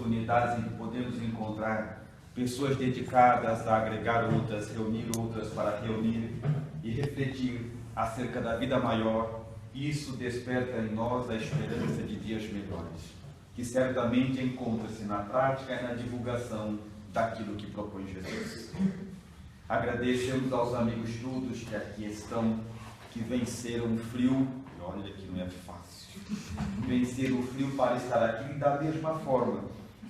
oportunidades em que podemos encontrar pessoas dedicadas a agregar outras, reunir outras para reunir e refletir acerca da vida maior, isso desperta em nós a esperança de dias melhores, que certamente encontra-se na prática e na divulgação daquilo que propõe Jesus. Agradecemos aos amigos todos que aqui estão, que venceram o frio, e olha que não é fácil, venceram o frio para estar aqui e da mesma forma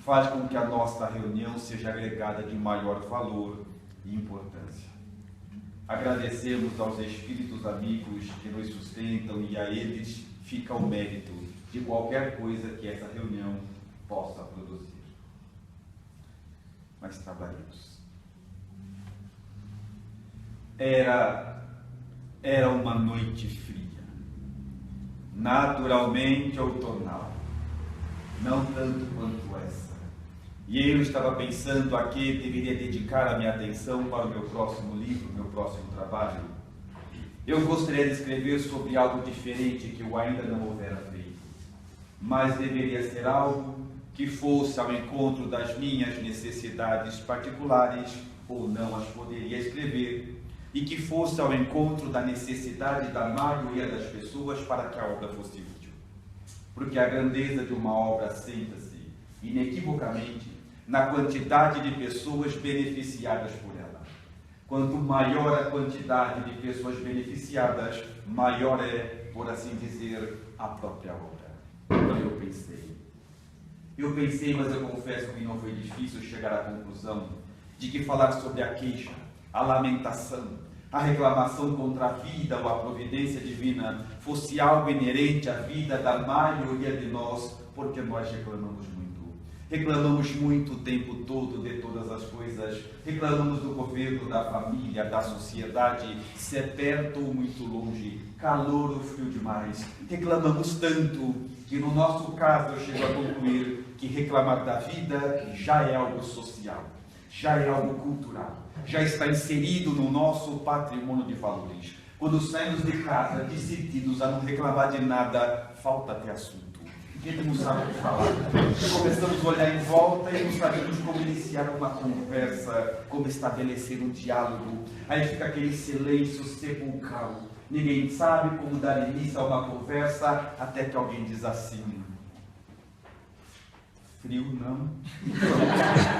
faz com que a nossa reunião seja agregada de maior valor e importância. Agradecemos aos espíritos amigos que nos sustentam e a eles fica o mérito de qualquer coisa que essa reunião possa produzir. Mas trabalhemos. Era uma noite fria, naturalmente outonal, não tanto quanto essa. E eu estava pensando a que deveria dedicar a minha atenção para o meu próximo livro, meu próximo trabalho. Eu gostaria de escrever sobre algo diferente que eu ainda não houvera feito, mas deveria ser algo que fosse ao encontro das minhas necessidades particulares, ou não as poderia escrever, e que fosse ao encontro da necessidade da maioria das pessoas para que a obra fosse útil. Porque a grandeza de uma obra assenta-se, inequivocamente, na quantidade de pessoas beneficiadas por ela. Quanto maior a quantidade de pessoas beneficiadas, maior é, por assim dizer, a própria obra. Então eu pensei, mas eu confesso que não foi difícil chegar à conclusão de que falar sobre a queixa, a lamentação, a reclamação contra a vida ou a providência divina fosse algo inerente à vida da maioria de nós, porque nós reclamamos muito. Reclamamos muito o tempo todo de todas as coisas, reclamamos do governo, da família, da sociedade, se é perto ou muito longe, calor ou frio demais. Reclamamos tanto que no nosso caso eu chego a concluir que reclamar da vida já é algo social, já é algo cultural, já está inserido no nosso patrimônio de valores. Quando saímos de casa decididos a não reclamar de nada, falta até assunto. A gente não sabe o que falar. Começamos a olhar em volta e não sabemos como iniciar uma conversa, como estabelecer um diálogo. Aí fica aquele silêncio sepulcral. Ninguém sabe como dar início a uma conversa até que alguém diz assim: frio não?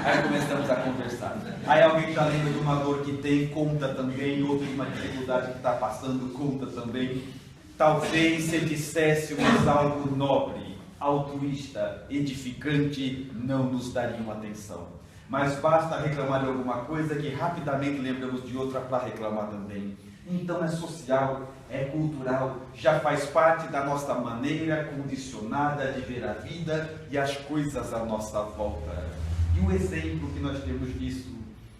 Aí começamos a conversar. Aí alguém já lembra de uma dor que tem, conta também. Outro de uma dificuldade que está passando, conta também. Talvez se disséssemos algo nobre, altruísta, edificante, não nos dariam atenção. Mas basta reclamar de alguma coisa que rapidamente lembramos de outra para reclamar também. Então é social, é cultural, já faz parte da nossa maneira condicionada de ver a vida e as coisas à nossa volta. E o exemplo que nós temos disso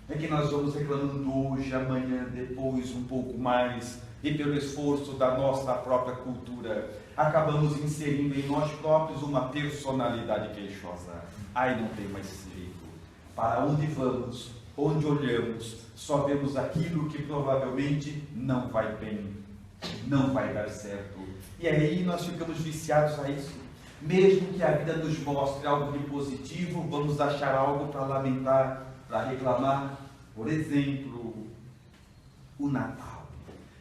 é que nós vamos reclamando hoje, amanhã, depois, um pouco mais, e pelo esforço da nossa própria cultura, acabamos inserindo em nós próprios uma personalidade queixosa. Aí não tem mais jeito. Para onde vamos, onde olhamos, só vemos aquilo que provavelmente não vai bem, não vai dar certo. E aí nós ficamos viciados a isso. Mesmo que a vida nos mostre algo de positivo, vamos achar algo para lamentar, para reclamar. Por exemplo, o Natal.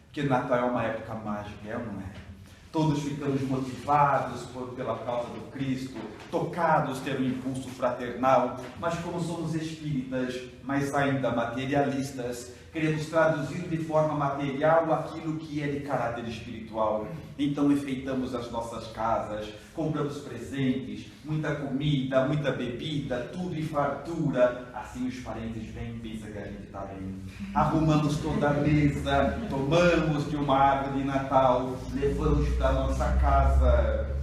Porque o Natal é uma época mágica, é ou não é? Todos ficamos motivados pela causa do Cristo, tocados pelo impulso fraternal, mas como somos espíritas, mas ainda materialistas, queremos traduzir de forma material aquilo que é de caráter espiritual. Então enfeitamos as nossas casas, compramos presentes, muita comida, muita bebida, tudo em fartura. Assim os parentes vêm e pensam que a gente está bem. Arrumamos toda a mesa, tomamos de uma árvore de Natal, levamos para a nossa casa.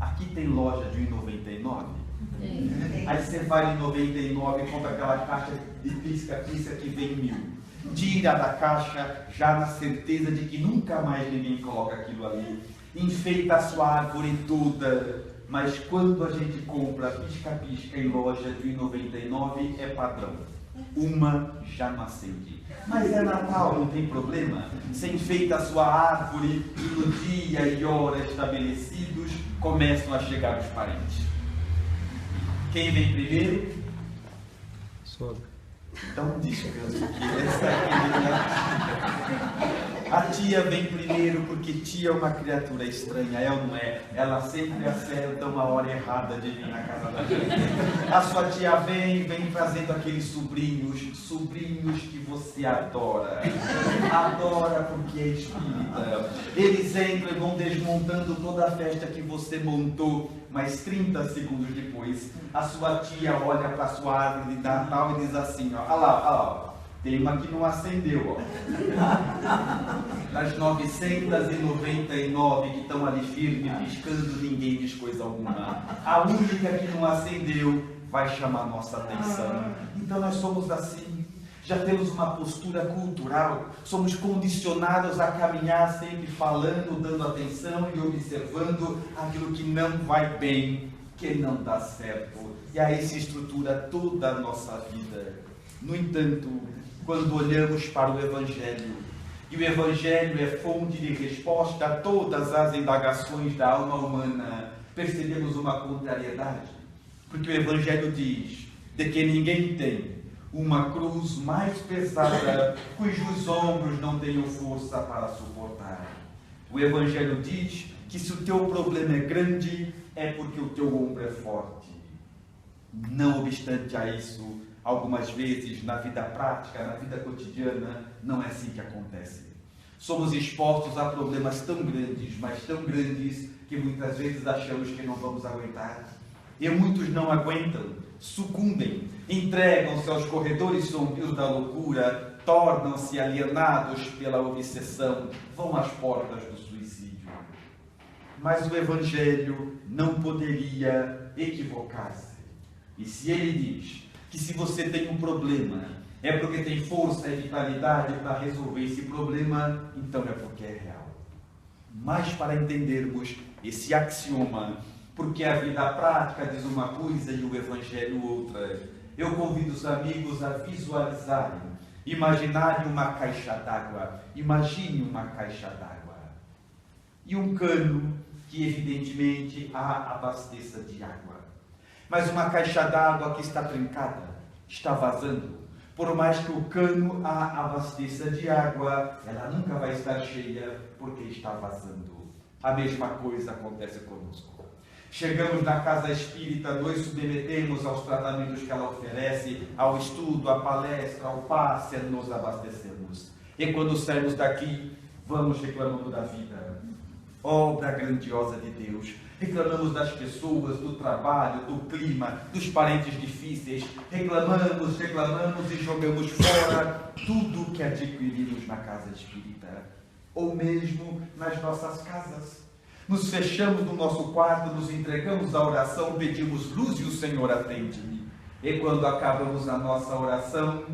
Aqui tem loja de R$1,99. Aí você vai em 99 e compra aquela caixa de pisca-pisca que vem 1.000. Tira da caixa já na certeza de que nunca mais ninguém coloca aquilo ali. Enfeita a sua árvore toda. Mas quando a gente compra pisca-pisca em loja de R$1,99 é padrão. Uma já não acende. Mas é Natal, não tem problema. Você enfeita a sua árvore e no dia e hora estabelecidos começam a chegar os parentes. Quem vem primeiro? Sogra. Dá um descanso aqui. Essa aqui, a tia vem primeiro porque tia é uma criatura estranha, é ou não é? Ela sempre acerta uma hora errada de vir na casa da gente. A sua tia vem trazendo aqueles sobrinhos que você adora. Adora porque é espírita. Eles entram e vão desmontando toda a festa que você montou, mas 30 segundos depois, a sua tia olha para a sua árvore de Natal e diz assim, ó, olha lá, tem uma que não acendeu, ó. Das 999 que estão ali firmes, piscando, ninguém diz coisa alguma. A única que não acendeu vai chamar nossa atenção. Então nós somos assim. Já temos uma postura cultural, somos condicionados a caminhar sempre falando, dando atenção e observando aquilo que não vai bem, que não dá certo. E aí se estrutura toda a nossa vida. No entanto, quando olhamos para o Evangelho, e o Evangelho é fonte de resposta a todas as indagações da alma humana, percebemos uma contrariedade. Porque o Evangelho diz de que ninguém tem uma cruz mais pesada, cujos ombros não tenham força para suportar. O Evangelho diz que se o teu problema é grande, é porque o teu ombro é forte. Não obstante a isso, algumas vezes na vida prática, na vida cotidiana, não é assim que acontece. Somos expostos a problemas tão grandes, mas tão grandes, que muitas vezes achamos que não vamos aguentar. E muitos não aguentam, sucumbem, entregam-se aos corredores sombrios da loucura, tornam-se alienados pela obsessão, vão às portas do suicídio. Mas o Evangelho não poderia equivocar-se. E se ele diz que se você tem um problema, é porque tem força e vitalidade para resolver esse problema, então é porque é real. Mas para entendermos esse axioma, porque a vida prática diz uma coisa e o Evangelho outra, eu convido os amigos a visualizarem, imaginarem uma caixa d'água. Imagine uma caixa d'água. E um cano que evidentemente a abasteça de água. Mas uma caixa d'água que está trancada, está vazando. Por mais que o cano a abasteça de água, ela nunca vai estar cheia porque está vazando. A mesma coisa acontece conosco. Chegamos na casa espírita, nos submetemos aos tratamentos que ela oferece, ao estudo, à palestra, ao passe, nos abastecemos. E quando saímos daqui, vamos reclamando da vida. Obra grandiosa de Deus. Reclamamos das pessoas, do trabalho, do clima, dos parentes difíceis. Reclamamos e jogamos fora tudo que adquirimos na casa espírita. Ou mesmo nas nossas casas. Nos fechamos no nosso quarto, nos entregamos à oração, pedimos luz e o Senhor atende. E quando acabamos a nossa oração,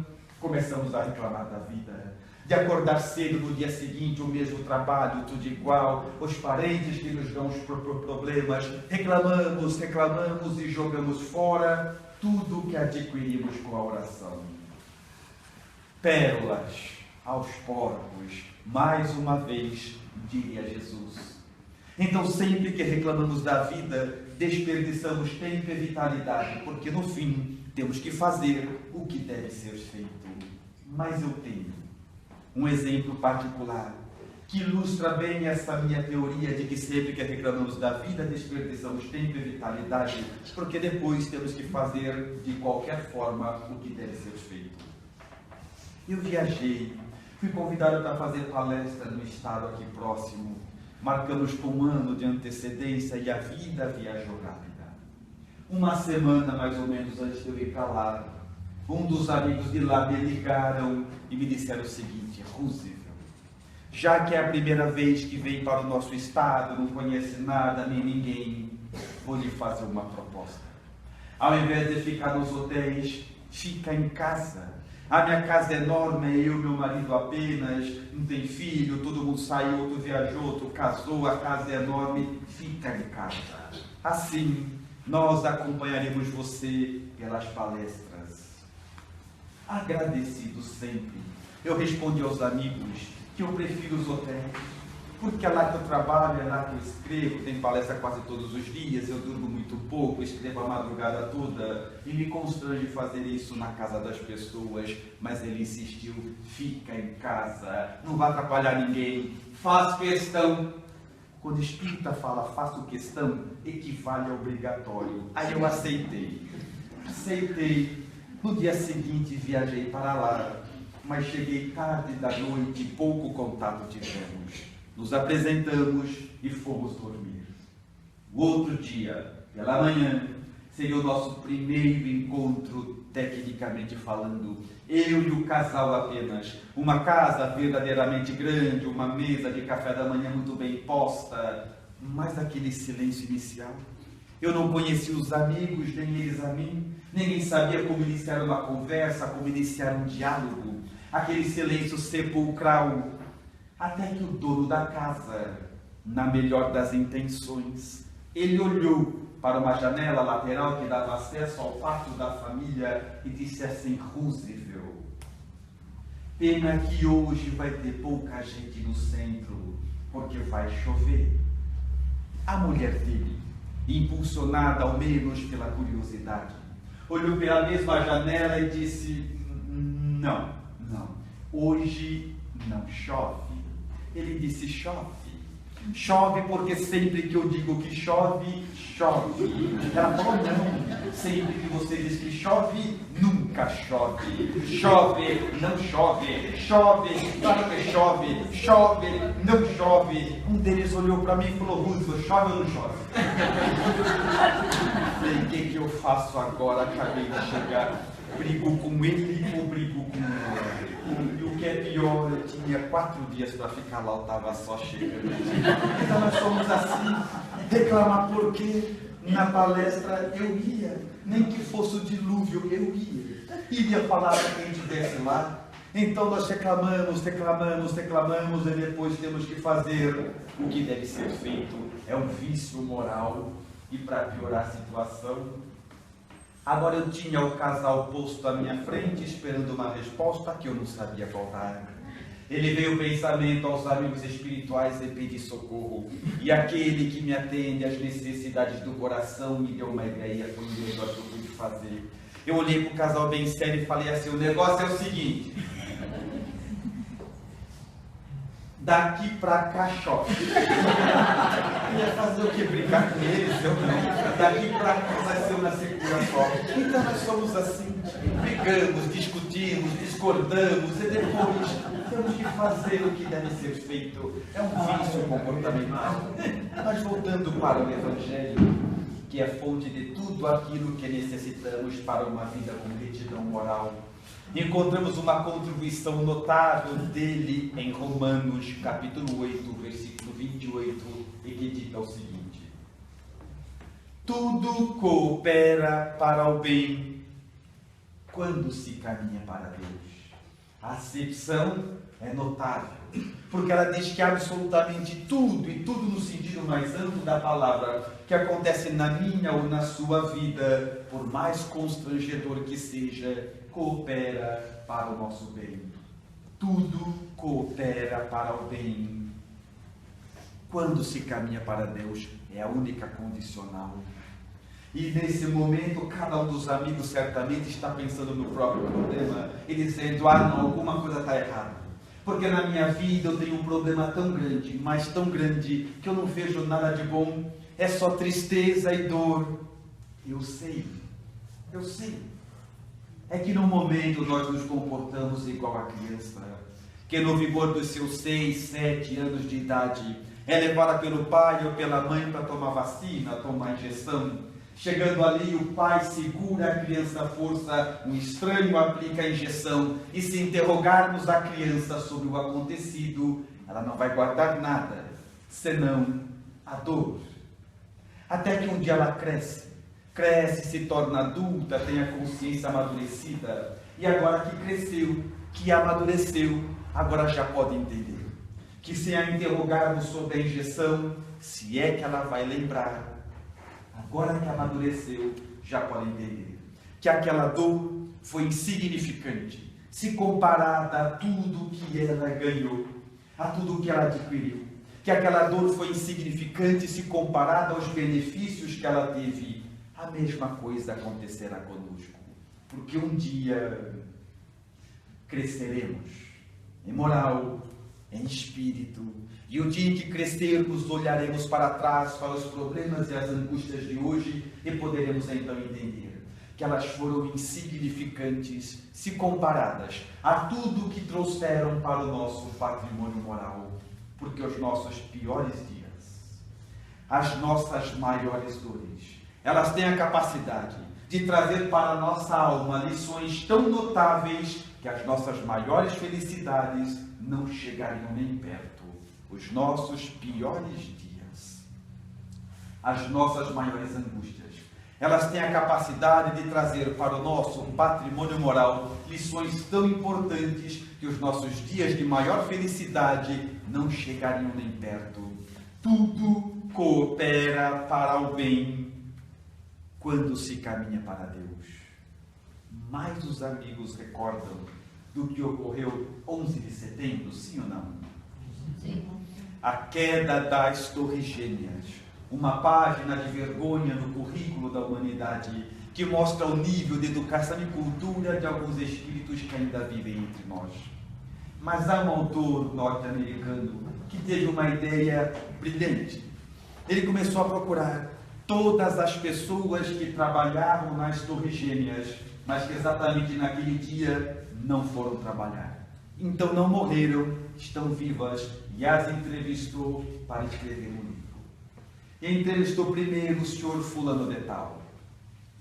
começamos a reclamar da vida. De acordar cedo no dia seguinte, o mesmo trabalho, tudo igual, os parentes que nos dão os problemas, reclamamos e jogamos fora tudo que adquirimos com a oração. Pérolas aos porcos, mais uma vez, diria Jesus. Então, sempre que reclamamos da vida, desperdiçamos tempo e vitalidade, porque no fim temos que fazer o que deve ser feito. Mas eu tenho um exemplo particular que ilustra bem essa minha teoria de que sempre que reclamamos da vida, desperdiçamos tempo e vitalidade, porque depois temos que fazer de qualquer forma o que deve ser feito. Eu viajei, fui convidado para fazer palestra no estado aqui próximo. Marcamos com um ano de antecedência e a vida viajou rápida. Uma semana mais ou menos antes de eu ir para lá, um dos amigos de lá me ligaram e me disseram o seguinte: Roosevelt, já que é a primeira vez que vem para o nosso estado, não conhece nada nem ninguém, vou lhe fazer uma proposta. Ao invés de ficar nos hotéis, fica em casa. A minha casa é enorme, eu e meu marido apenas, não tem filho, todo mundo saiu, outro viajou, outro casou, a casa é enorme, fica em casa. Assim, nós acompanharemos você pelas palestras. Agradecido sempre, eu respondi aos amigos que eu prefiro os hotéis. porque é lá que eu trabalho, é lá que eu escrevo, tenho palestra quase todos os dias, eu durmo muito pouco, escrevo a madrugada toda, e me constrange fazer isso na casa das pessoas, mas ele insistiu, fica em casa, não vai atrapalhar ninguém, faz questão. Quando o espírita fala faço questão, equivale a obrigatório. Aí eu aceitei. No dia seguinte viajei para lá, mas cheguei tarde da noite, pouco contato tivemos. Nos apresentamos e fomos dormir. O outro dia, pela manhã, seria o nosso primeiro encontro, tecnicamente falando. Eu e o casal apenas. Uma casa verdadeiramente grande, uma mesa de café da manhã muito bem posta, mas aquele silêncio inicial. Eu não conhecia os amigos, nem eles a mim. Ninguém sabia como iniciar uma conversa, como iniciar um diálogo. Aquele silêncio sepulcral. Até que o dono da casa, na melhor das intenções, ele olhou para uma janela lateral que dava acesso ao quarto da família e disse assim: Roosevelt, pena que hoje vai ter pouca gente no centro, porque vai chover. A mulher dele, impulsionada ao menos pela curiosidade, olhou pela mesma janela e disse: não, hoje não chove. Ele disse: chove porque sempre que eu digo que chove, chove. Ela falou: não, sempre que você diz que chove, nunca chove. Chove, não chove, chove, claro que chove, não chove. Um deles olhou para mim e falou: Roosevelt, chove ou não chove? Falei: o que eu faço agora? Acabei de chegar. Brigo com ele ou brigo com ela? E o que é pior, eu tinha 4 dias para ficar lá, eu estava só chegando. Então nós somos assim, reclamar porque na palestra eu ia, nem que fosse o dilúvio, eu ia. Iria falar para quem estivesse lá. Então nós reclamamos, e depois temos que fazer o que deve ser feito. É um vício moral. E para piorar a situação, agora eu tinha o casal posto à minha frente, esperando uma resposta que eu não sabia qual era. Ele veio o pensamento aos amigos espirituais e pedir socorro. E aquele que me atende às necessidades do coração me deu uma ideia, foi o melhor que eu pude fazer. Eu olhei para o casal bem sério e falei assim: o negócio é o seguinte, daqui para cá chove. Ia fazer o que? Brincar com eles? Eu não. Daqui para cá vai ser uma secura só. Então nós somos assim, brigamos, discutimos, discordamos e depois temos que fazer o que deve ser feito. É um vício comportamental. Mas voltando para o Evangelho, que é fonte de tudo aquilo que necessitamos para uma vida com retidão moral, encontramos uma contribuição notável dele em Romanos, capítulo 8, versículo 28, e que diz o seguinte: tudo coopera para o bem quando se caminha para Deus. A acepção é notável, porque ela diz que absolutamente tudo, e tudo no sentido mais amplo da palavra, que acontece na minha ou na sua vida, por mais constrangedor que seja, coopera para o nosso bem. Tudo coopera para o bem. Quando se caminha para Deus, é a única condicional. E nesse momento, cada um dos amigos certamente está pensando no próprio problema e dizendo: ah não, alguma coisa está errada. Porque na minha vida eu tenho um problema tão grande, mas tão grande, que eu não vejo nada de bom. É só tristeza e dor. Eu sei. É que no momento nós nos comportamos igual a criança, que no vigor dos seus 6, 7 anos de idade é levada pelo pai ou pela mãe para tomar vacina, tomar injeção. Chegando ali, o pai segura a criança à força, um estranho aplica a injeção, e se interrogarmos a criança sobre o acontecido, ela não vai guardar nada, senão a dor. Até que um dia ela cresce, se torna adulta, tem a consciência amadurecida, e agora que cresceu, que amadureceu, agora já pode entender que, se a interrogarmos sobre a injeção, se é que ela vai lembrar, agora que amadureceu, já pode entender que aquela dor foi insignificante, se comparada a tudo que ela ganhou, a tudo que ela adquiriu. que aquela dor foi insignificante se comparada aos benefícios que ela teve, a mesma coisa acontecerá conosco. Porque um dia cresceremos em moral, em espírito, e o dia em que crescermos, olharemos para trás, para os problemas e as angústias de hoje, e poderemos então entender que elas foram insignificantes se comparadas a tudo que trouxeram para o nosso patrimônio moral. Porque os nossos piores dias, as nossas maiores dores, elas têm a capacidade de trazer para a nossa alma lições tão notáveis que as nossas maiores felicidades não chegariam nem perto. Os nossos piores dias, as nossas maiores angústias, elas têm a capacidade de trazer para o nosso patrimônio moral lições tão importantes que os nossos dias de maior felicidade não chegariam nem perto. Tudo coopera para o bem quando se caminha para Deus. Mas os amigos recordam do que ocorreu 11 de setembro, sim ou não? Sim. A queda das Torres Gêmeas. Uma página de vergonha no currículo da humanidade que mostra o nível de educação e cultura de alguns espíritos que ainda vivem entre nós. Mas há um autor norte-americano que teve uma ideia brilhante. Ele começou a procurar todas as pessoas que trabalhavam nas Torres Gêmeas, mas que exatamente naquele dia não foram trabalhar. Então não morreram, estão vivas, e as entrevistou para escrever um livro. E entrevistou primeiro o senhor fulano de tal.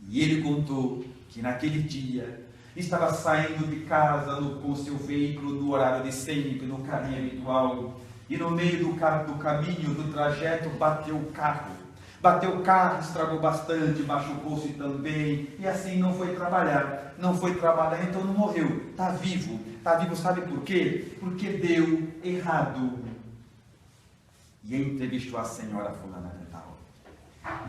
E ele contou que naquele dia estava saindo de casa com seu veículo no horário de sempre, no caminho habitual, e no meio do caminho, do trajeto, bateu o carro. Bateu o carro, estragou bastante, machucou-se também, e assim não foi trabalhar. Não foi trabalhar, então não morreu. Está vivo, sabe por quê? Porque deu errado. E entrevistou a senhora fulana de tal.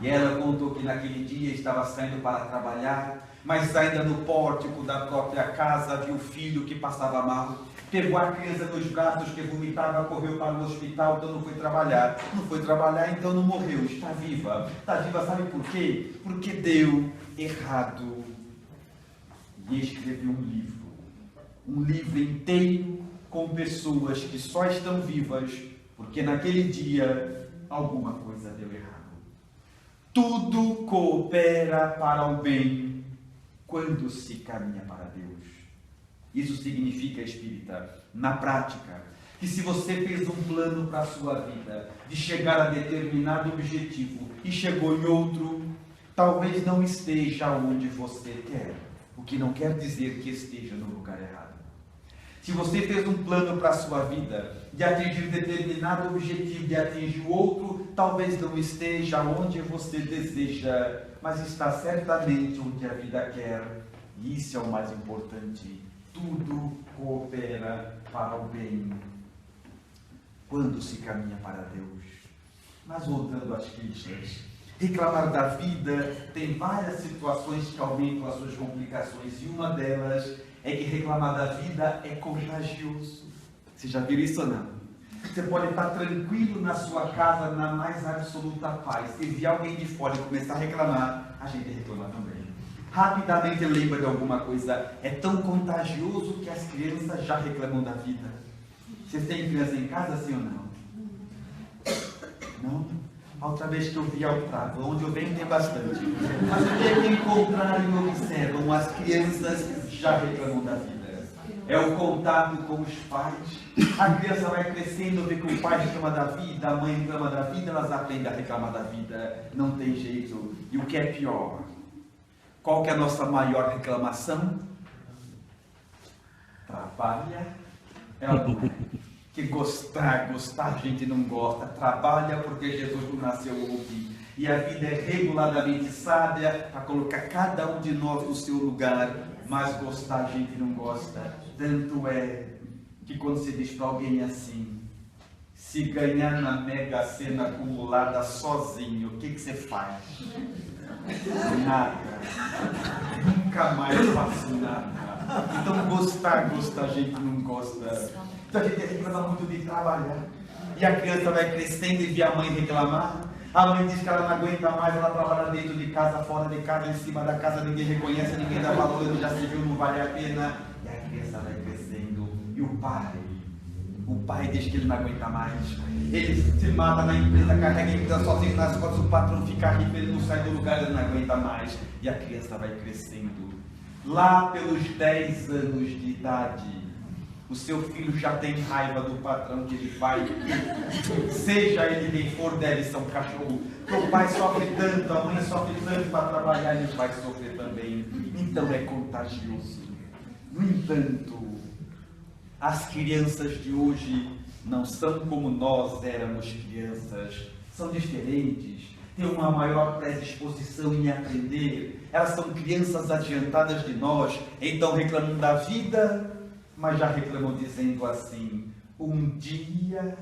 E ela contou que naquele dia estava saindo para trabalhar, mas ainda no pórtico da própria casa viu o filho que passava mal, pegou a criança nos braços que vomitava, correu para o hospital, então não foi trabalhar. Não foi trabalhar, então não morreu. Está viva, sabe por quê? Porque deu errado. E escreveu um livro inteiro com pessoas que só estão vivas porque naquele dia alguma coisa deu errado. Tudo coopera para o bem quando se caminha para Deus. Isso significa, espírita, na prática, que se você fez um plano para a sua vida, de chegar a determinado objetivo e chegou em outro, talvez não esteja onde você quer, o que não quer dizer que esteja no lugar errado. Se você fez um plano para a sua vida, de atingir determinado objetivo, de atingir outro, talvez não esteja onde você deseja, mas está certamente onde a vida quer, e isso é o mais importante. Tudo coopera para o bem quando se caminha para Deus. Mas voltando às queixas, reclamar da vida tem várias situações que aumentam as suas complicações, e uma delas é que reclamar da vida é contagioso. Você já viu isso ou não? Você pode estar tranquilo na sua casa, na mais absoluta paz, e vir alguém de fora e começar a reclamar, a gente reclama também. Rapidamente lembra de alguma coisa. É tão contagioso que as crianças já reclamam da vida. Vocês têm criança em casa, sim ou não? Não? A outra vez que eu vi Altrava, onde eu venho tem bastante. Mas o que é que encontraram e observam? As crianças já reclamam da vida. É o contato com os pais. A criança vai crescendo, vê que o pai reclama da vida, a mãe reclama da vida, elas aprendem a reclamar da vida. Não tem jeito. E o que é pior? Qual que é a nossa maior reclamação? Trabalha. É o que gostar a gente não gosta. Trabalha porque Jesus não nasceu ontem. E a vida é reguladamente sábia para colocar cada um de nós no seu lugar. Mas gostar a gente não gosta. Tanto é que quando se diz para alguém assim, se ganhar na Mega Sena acumulada sozinho, o que você faz? Nada. Nunca mais faço nada. Então gostar a gente não gosta. Então a gente reclama muito de trabalhar. e a criança vai crescendo e vê a mãe reclamar. A mãe diz que ela não aguenta mais, ela trabalha dentro de casa, fora de casa, em cima da casa, ninguém reconhece, ninguém dá valor, ele já se viu, não vale a pena. E a criança vai crescendo. E o pai diz que ele não aguenta mais. Ele se mata na empresa, carrega a empresa sozinho nas costas, o patrão fica rico, ele não sai do lugar, ele não aguenta mais. E a criança vai crescendo. Lá pelos 10 anos de idade, o seu filho já tem raiva do patrão que ele vai. Seja ele quem for, deve ser um cachorro. Porque o pai sofre tanto, a mãe sofre tanto para trabalhar, ele vai sofrer também. Então é contagioso. No entanto, as crianças de hoje não são como nós éramos crianças. São diferentes. Têm uma maior predisposição em aprender. Elas são crianças adiantadas de nós. Então reclamam da vida, mas já reclamam dizendo assim: um dia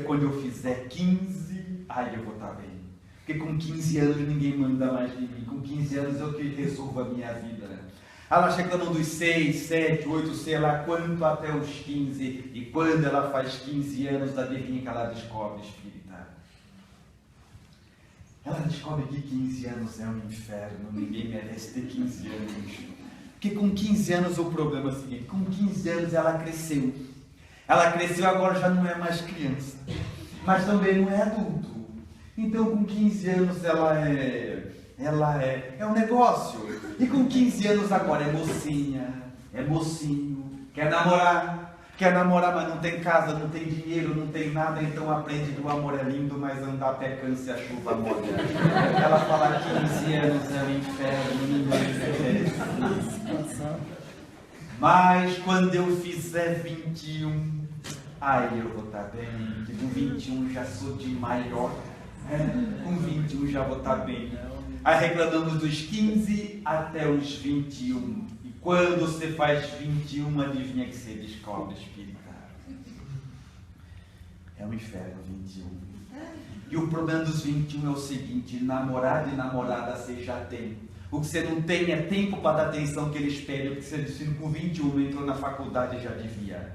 quando eu fizer 15, aí eu vou estar bem. Porque com 15 anos ninguém manda mais de mim. Com 15 anos eu que resolvo a minha vida. Elas reclamam dos 6, 7, 8, sei lá quanto até os 15. E quando ela faz 15 anos, adivinha que ela descobre, espírita? Ela descobre que 15 anos é um inferno. Ninguém merece ter 15 anos. Porque com 15 anos o problema é o seguinte: com 15 anos ela cresceu. Ela cresceu, agora já não é mais criança. Mas também não é adulto. Então com 15 anos ela é um negócio. E com 15 anos agora é mocinha, é mocinho, quer namorar, mas não tem casa, não tem dinheiro, não tem nada, então aprende que o amor é lindo, mas andar a pé cansa, a chuva molha. Ela fala 15 anos é o inferno, ninguém merece. Mas quando eu fizer 21, aí eu vou estar bem, que com 21 já sou de maior, com 21 já vou estar bem. Aí reclamamos dos 15 até os 21. E quando você faz 21, adivinha que você descobre, espírita? É um inferno 21. E o problema dos 21 é o seguinte: namorado e namorada você já tem. O que você não tem é tempo para dar atenção que eles pedem, porque você disse que com 21 entrou na faculdade e já devia.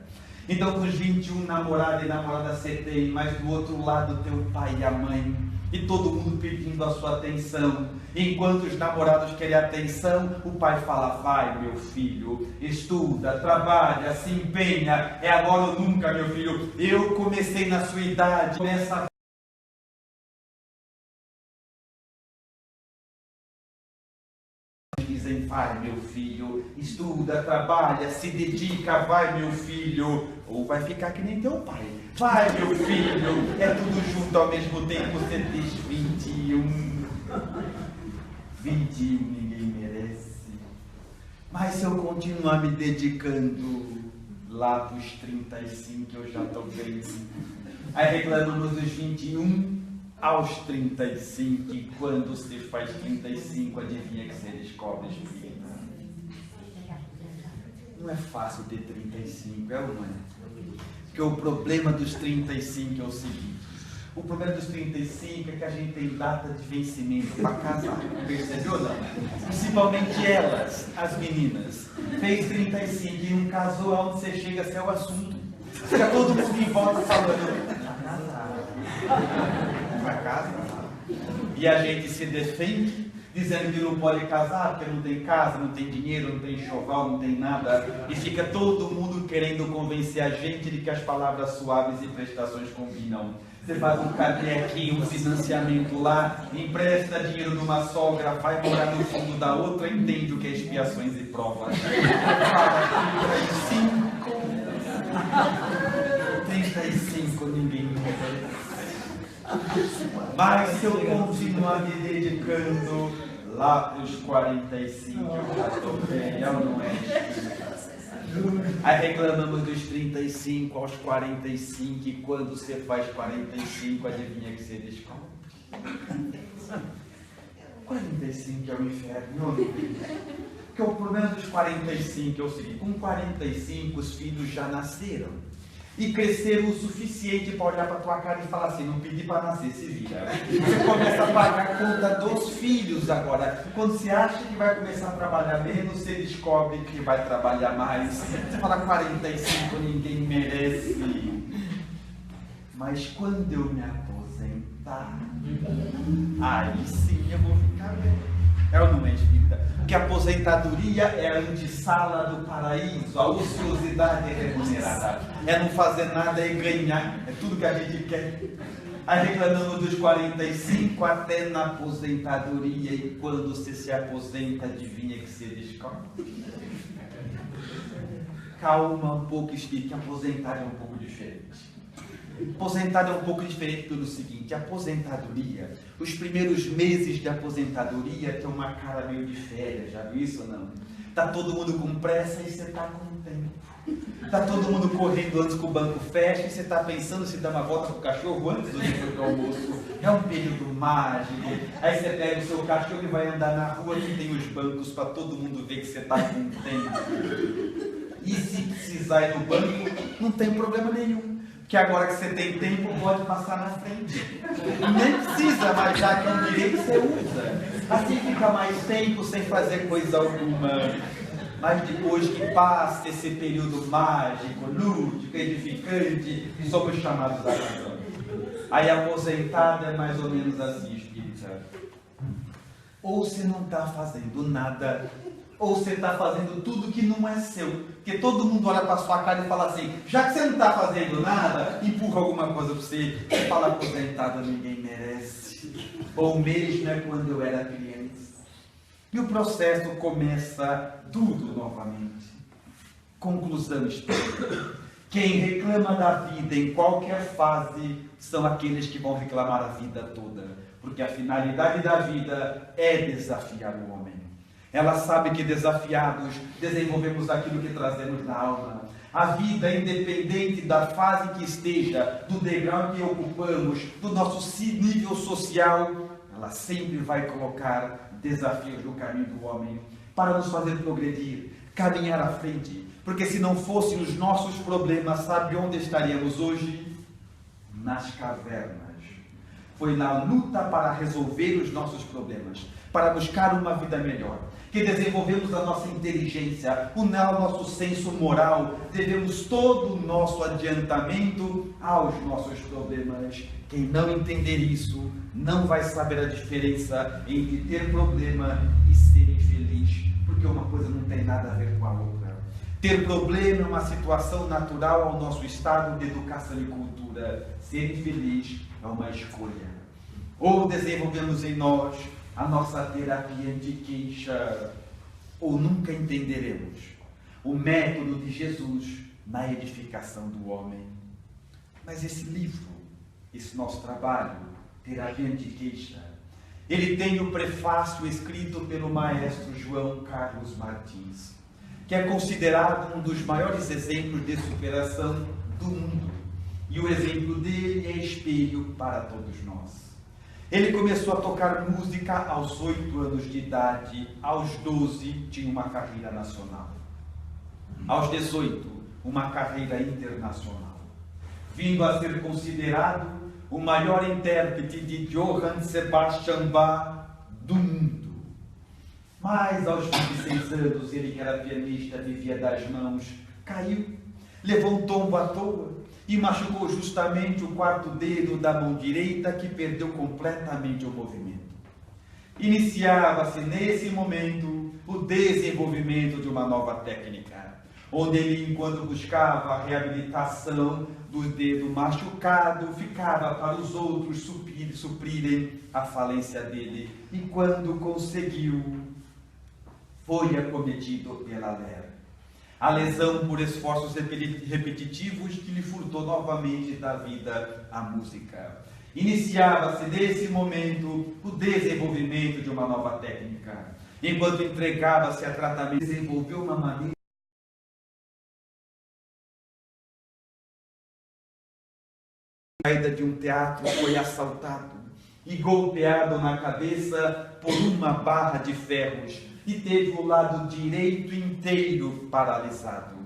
Então com os 21, namorado e namorada você tem, mas do outro lado tem o pai e a mãe. E todo mundo pedindo a sua atenção. Enquanto os namorados querem atenção, o pai fala: vai meu filho, estuda, trabalha, se empenha, é agora ou nunca meu filho. Eu comecei na sua idade, começa. Dizem: vai meu filho, estuda, trabalha, se dedica, vai meu filho. Ou vai ficar que nem teu pai: vai meu filho, é tudo junto ao mesmo tempo. Você diz 21. 21 ninguém merece. Mas se eu continuar me dedicando, lá para os 35 eu já estou bem. Aí reclamamos dos 21 aos 35, e quando você faz 35, adivinha que você descobre, espírita? Não é fácil ter 35, é ou não é? Porque o problema dos 35 é o seguinte: o problema dos 35 é que a gente tem data de vencimento para casar. Percebeu, não? Principalmente elas, as meninas. Fez 35 e não casou, aonde você chega, esse é o assunto. Fica todo mundo em volta falando: vai casar. E a gente se defende, dizendo que não pode casar, porque não tem casa, não tem dinheiro, não tem enxoval, não tem nada. E fica todo mundo querendo convencer a gente de que as palavras suaves e prestações combinam. Você faz um carnê aqui, um financiamento lá, empresta dinheiro numa sogra, vai morar no fundo da outra, entende o que é expiações e provas. Fala 35, ninguém merece. Mas se eu continuar me dedicando, lá para os 45 eu já estou bem, é ou não é? Aí reclamamos dos 35 aos 45, e quando você faz 45, adivinha que você descobre? 45 é o inferno. Porque o problema dos 45 é o seguinte: com 45 os filhos já nasceram. E cresceram o suficiente para olhar para tua cara e falar assim: não pedi para nascer, se vira. Você começa a pagar a conta dos filhos agora. Quando você acha que vai começar a trabalhar menos, você descobre que vai trabalhar mais. Você fala: 45 ninguém merece. mas quando eu me aposentar, aí sim eu vou ficar bem. É ou não é, espírita? Porque a aposentadoria é a antessala do paraíso, a ociosidade é remunerada. É não fazer nada, é ganhar, é tudo que a gente quer. Aí reclamamos dos 45 até na aposentadoria, e quando você se aposenta, adivinha que você descobre? Calma um pouco, espírito, que aposentar é um pouco diferente. Aposentado é um pouco diferente pelo seguinte: a aposentadoria, os primeiros meses de aposentadoria tem uma cara meio de férias, já viu isso ou não? Tá todo mundo com pressa e você tá com tempo. Tá todo mundo correndo antes que o banco feche e você tá pensando se dá uma volta pro cachorro antes do dia do almoço. É um período mágico. Aí você pega o seu cachorro e vai andar na rua que tem os bancos para todo mundo ver que você tá com tempo. E se precisar ir no banco, não tem problema nenhum. Que agora que você tem tempo, pode passar na frente. Nem precisa, mas já que é um direito, você usa. Assim fica mais tempo sem fazer coisa alguma. Mas depois que passa esse período mágico, lúdico, edificante, somos chamados à razão. Aí aposentado é mais ou menos assim, espírita. Ou você não está fazendo nada, ou você está fazendo tudo que não é seu. Porque todo mundo olha para sua cara e fala assim: já que você não está fazendo nada, empurra alguma coisa para você. Você fala: aposentado ninguém merece. Ou mesmo é quando eu era criança. E o processo começa tudo novamente. Conclusão espírita: quem reclama da vida em qualquer fase são aqueles que vão reclamar a vida toda. Porque a finalidade da vida é desafiar o homem. Ela sabe que desafiados desenvolvemos aquilo que trazemos na alma. A vida, independente da fase que esteja, do degrau que ocupamos, do nosso nível social, ela sempre vai colocar desafios no caminho do homem para nos fazer progredir, caminhar à frente. Porque se não fossem os nossos problemas, sabe onde estaríamos hoje? Nas cavernas. Foi na luta para resolver os nossos problemas, para buscar uma vida melhor, que desenvolvemos a nossa inteligência, o nosso senso moral, devemos todo o nosso adiantamento aos nossos problemas. Quem não entender isso, não vai saber a diferença entre ter problema e ser infeliz, porque uma coisa não tem nada a ver com a outra. Ter problema é uma situação natural ao nosso estado de educação e cultura. Ser infeliz é uma escolha. Ou desenvolvemos em nós a nossa terapia de queixa, ou nunca entenderemos o método de Jesus na edificação do homem. Mas esse livro, esse nosso trabalho, Terapia de Queixa, ele tem o prefácio escrito pelo maestro João Carlos Martins, que é considerado um dos maiores exemplos de superação do mundo. E o exemplo dele é espelho para todos nós. Ele começou a tocar música aos 8 anos de idade, aos 12 tinha uma carreira nacional. Aos 18, uma carreira internacional. Vindo a ser considerado o maior intérprete de Johann Sebastian Bach do mundo. Mas aos 26 anos, ele que era pianista, vivia das mãos, caiu, levou um tombo à toa e machucou justamente o quarto dedo da mão direita, que perdeu completamente o movimento. Iniciava-se nesse momento o desenvolvimento de uma nova técnica, onde ele, enquanto buscava a reabilitação do dedo machucado, ficava para os outros suprirem a falência dele, e quando conseguiu, foi acometido pela lepra. A lesão por esforços repetitivos que lhe furtou novamente da vida a música. Iniciava-se nesse momento o desenvolvimento de uma nova técnica. Enquanto entregava-se a tratamento, desenvolveu uma maneira de um teatro, foi assaltado e golpeado na cabeça por uma barra de ferros e teve o lado direito inteiro paralisado.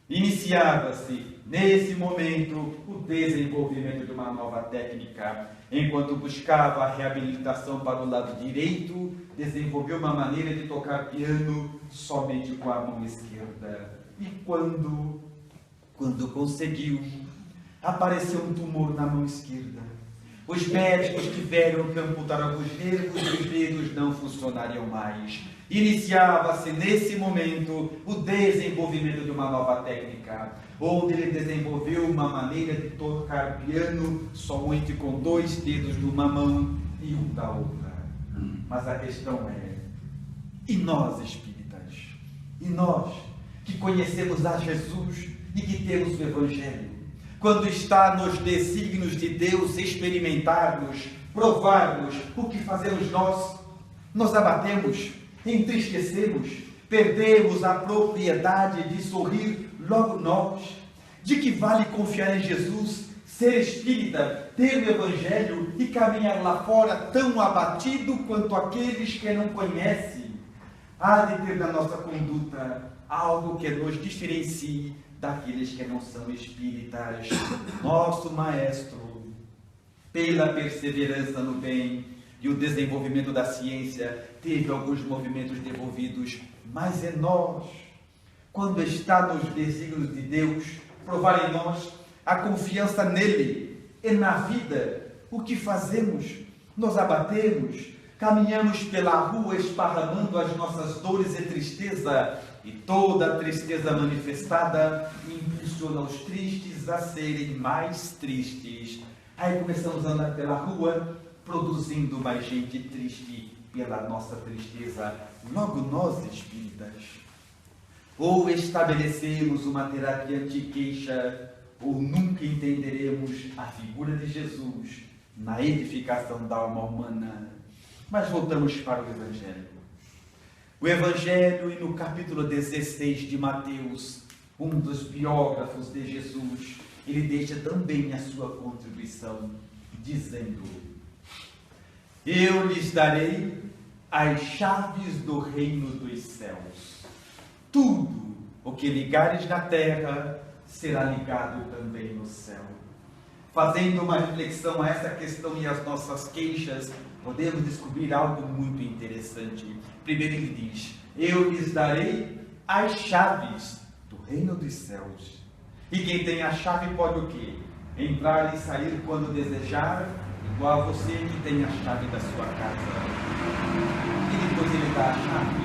Iniciava-se nesse momento o desenvolvimento de uma nova técnica. Enquanto buscava a reabilitação para o lado direito, desenvolveu uma maneira de tocar piano somente com a mão esquerda. E quando conseguiu, Apareceu um tumor na mão esquerda. Os médicos tiveram que amputar alguns nervos e os dedos não funcionariam mais. Iniciava-se nesse momento o desenvolvimento de uma nova técnica, onde ele desenvolveu uma maneira de tocar piano somente com 2 dedos de uma mão e um da outra. Mas a questão é, e nós espíritas? E nós que conhecemos a Jesus e que temos o Evangelho? Quando está nos desígnios de Deus experimentarmos, provarmos, o que fazemos nós? Nos abatemos, entristecemos, perdemos a propriedade de sorrir logo nós. De que vale confiar em Jesus, ser espírita, ter o Evangelho e caminhar lá fora tão abatido quanto aqueles que não conhecem? Há de ter na nossa conduta algo que nos diferencie daqueles que não são espíritas. Nosso Maestro, pela perseverança no bem e o desenvolvimento da ciência, teve alguns movimentos devolvidos, mas é nós, quando está nos desígnios de Deus, provar em nós a confiança nele e na vida, o que fazemos? Nos abatemos, caminhamos pela rua esparramando as nossas dores e tristeza, e toda a tristeza manifestada impulsiona os tristes a serem mais tristes. Aí começamos a andar pela rua, produzindo mais gente triste pela nossa tristeza. Logo nós, espíritas, ou estabelecemos uma terapia anti-queixa, ou nunca entenderemos a figura de Jesus na edificação da alma humana. Mas voltamos para o Evangelho. O Evangelho, e no capítulo 16 de Mateus, um dos biógrafos de Jesus, ele deixa também a sua contribuição, dizendo: eu lhes darei as chaves do reino dos céus. Tudo o que ligares na terra será ligado também no céu. Fazendo uma reflexão a essa questão e as nossas queixas, podemos descobrir algo muito interessante. Primeiro ele diz: eu lhes darei as chaves do reino dos céus. E quem tem a chave pode o quê? Entrar e sair quando desejar, igual a você que tem a chave da sua casa. E depois ele dá a chave.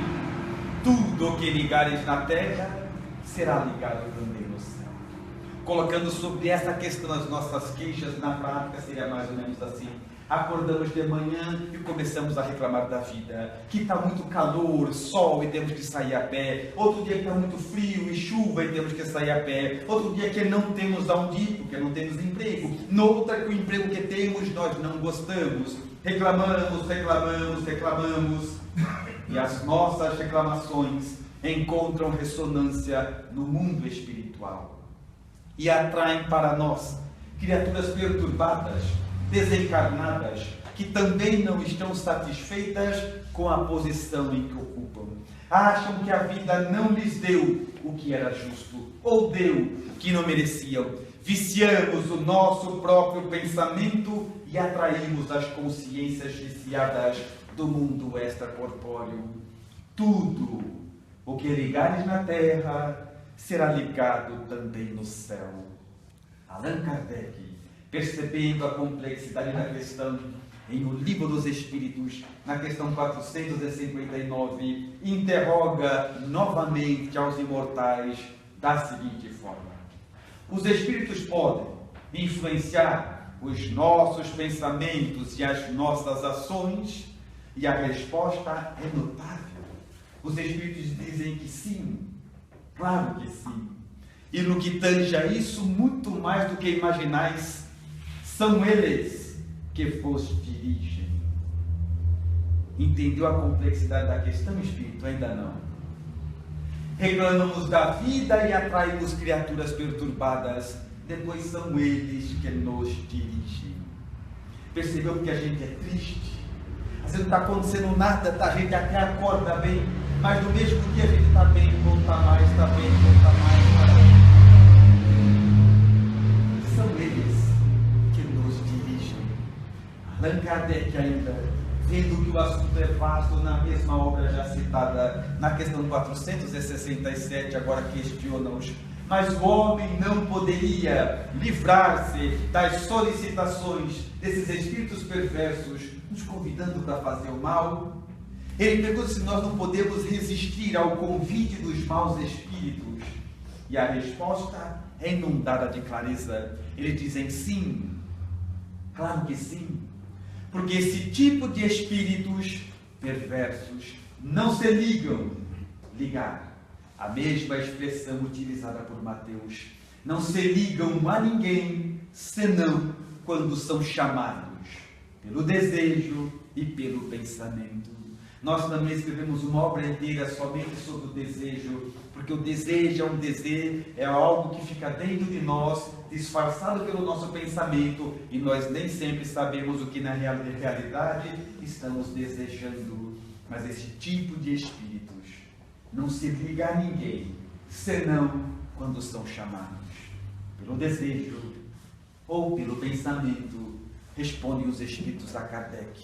Tudo o que ligares na terra será ligado também no céu. Colocando sobre essa questão as nossas queixas, na prática seria mais ou menos assim: acordamos de manhã e começamos a reclamar da vida, que está muito calor, sol e temos que sair a pé. Outro dia que está muito frio e chuva e temos que sair a pé. Outro dia que não temos aonde ir, porque não temos emprego. Noutra que o emprego que temos nós não gostamos. Reclamamos, reclamamos, reclamamos. E as nossas reclamações encontram ressonância no mundo espiritual e atraem para nós criaturas perturbadas, desencarnadas, que também não estão satisfeitas com a posição em que ocupam. Acham que a vida não lhes deu o que era justo, ou deu o que não mereciam. Viciamos o nosso próprio pensamento e atraímos as consciências viciadas do mundo extracorpóreo. Tudo o que ligares na terra será ligado também no céu. Allan Kardec, percebendo a complexidade da questão, em O Livro dos Espíritos, na questão 459, interroga novamente aos imortais da seguinte forma: os espíritos podem influenciar os nossos pensamentos e as nossas ações? E a resposta é notável. Os espíritos dizem que sim, claro que sim. E no que tange a isso, muito mais do que imaginais, são eles que vos dirigem. Entendeu a complexidade da questão, espírito? Ainda não. Reclamamos da vida e atraímos criaturas perturbadas. Depois são eles que nos dirigem. Percebeu que a gente é triste? Às vezes não está acontecendo nada, a gente até acorda bem, mas no mesmo dia a gente está bem, volta mais, está bem, volta mais, está bem. São eles que nos dirigem. Allan Kardec ainda, vendo que o assunto é vasto, na mesma obra já citada, na questão 467, agora questiona-os: mas o homem não poderia livrar-se das solicitações desses espíritos perversos, nos convidando para fazer o mal. Ele pergunta se nós não podemos resistir ao convite dos maus espíritos. E a resposta é inundada de clareza. Eles dizem sim, claro que sim, porque esse tipo de espíritos perversos não se ligar, a mesma expressão utilizada por Mateus, não se ligam a ninguém, senão quando são chamados pelo desejo e pelo pensamento. Nós também escrevemos uma obra inteira somente sobre o desejo, porque o desejo é algo que fica dentro de nós, disfarçado pelo nosso pensamento, e nós nem sempre sabemos o que na realidade estamos desejando. Mas esse tipo de espíritos não se liga a ninguém, senão quando são chamados pelo desejo ou pelo pensamento, respondem os espíritos a Kardec.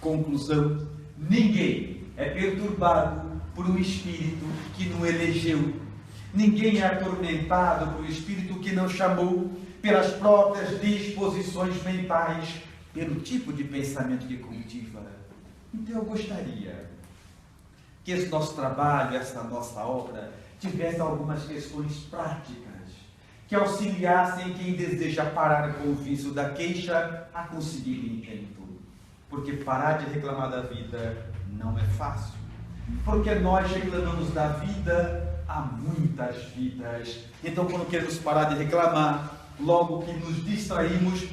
Conclusão: ninguém é perturbado por um espírito que não elegeu. Ninguém é atormentado por um espírito que não chamou, pelas próprias disposições mentais, pelo tipo de pensamento que cultiva. Então eu gostaria que esse nosso trabalho, essa nossa obra, tivesse algumas questões práticas, que auxiliassem quem deseja parar com o vício da queixa a conseguir intento. Porque parar de reclamar da vida não é fácil. Porque nós reclamamos da vida há muitas vidas. Então, quando queremos parar de reclamar, logo que nos distraímos,